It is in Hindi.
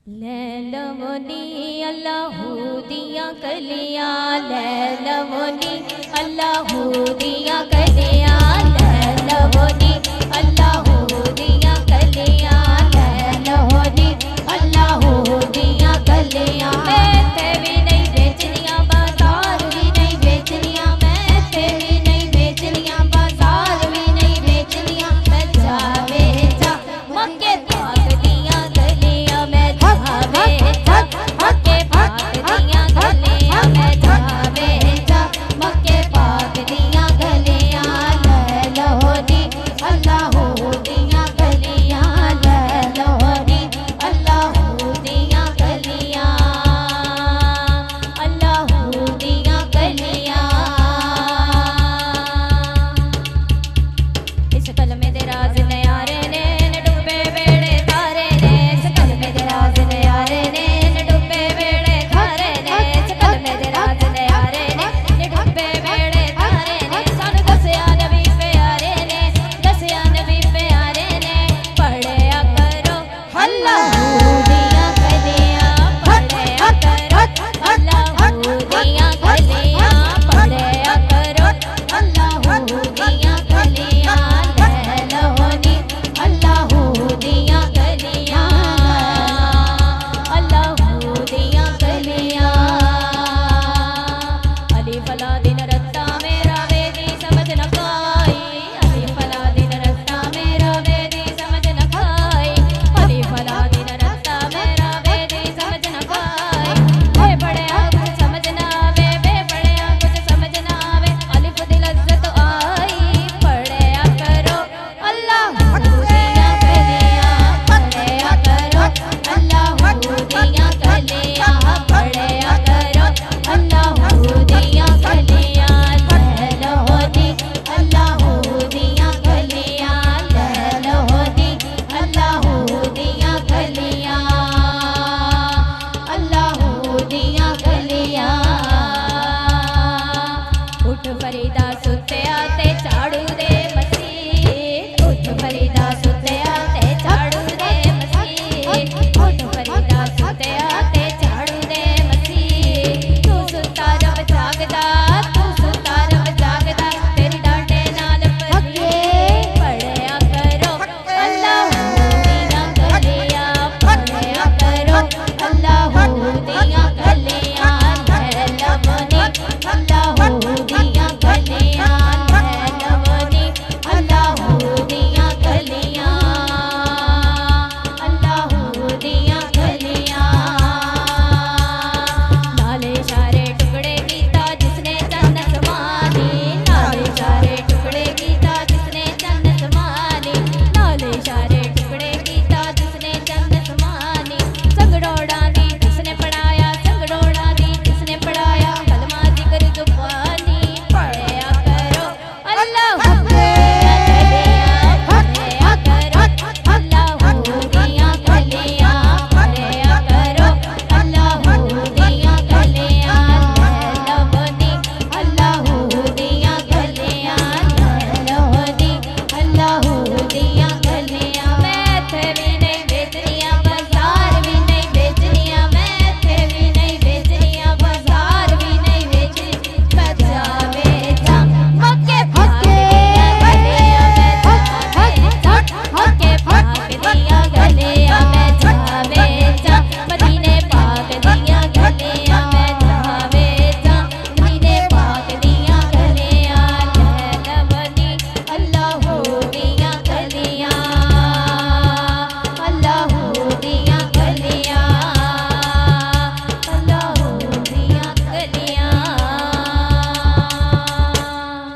लैलमोनी अल्लाहू दिया कलियां, लैलमोनी अल्लाहू दिया कलियां, लैलमोनी अल्लाहू दिया कलियां, लैलमोनी अल्लाहू दिया कलियां। मैं ते भी नहीं बेचनियां, बाजार भी नहीं बेचनियां, मैं ते भी नहीं बेचनियां, बाजार भी नहीं बेचनियां। मैं जावे जा मक्के पाक दिया गलियां, मैं जावे जा मक्के पाक दिया गलियां, मैं जावे जा मक्के पाक दिया गलियां। लैलमोनी अल्लाहू दिया गलियां, लैलमोनी अल्लाहू दिया गलियां, अल्लाहू दिया गलियां। इस कलमे दे राज नयारे ने डुबे बेड़े तारे ने, इस कलमे दे राज नयारे ने डुबे बेड़े तारे ने, इस कलमे दे राज नयारे ने डुबे बेड़े तारे ने। सानू दस्या नबी प्यारे ने, दस्या नबी प्यारे ने, पढ़िया करो अल्लाहू दिया गलियां, पढ़िया करो अल्लाहू दिया गलियां, पढ़िया करो अल्लाहू दिया गलियां। लैलमोनी अल्लाहू दिया गलियां, अल्लाहू दिया गलियां। अली फला दिन रत्ता मेरा वेदी समझ न पाई, अली फला दिन रत्ता मेरा वेदी समझ न पाई, अली फला दिन रत्ता मेरा वेदी समझ न पाई। वे पढ़िया कुछ समझ ना आवे, वे पढ़िया कुछ समझ ना आवे, अलिफ दी लज्जत आई। पढ़िया करो अल्लाहू दिया गलियां, पढ़िया करो अल्लाहू दिया गलियां, पढ़िया करो अल्लाहू दिया गलियां। लैलमोनी अल्लाहू दिया गलियां, लैलमोनी अल्लाहू दिया गलियां, अल्लाहू दिया गलियां। उठ फरीदा सुत्या ते झाड़ू दे मसीह, उठ फरीदा सुत्या ते झाड़ू दे मसीह, उठ फरीदा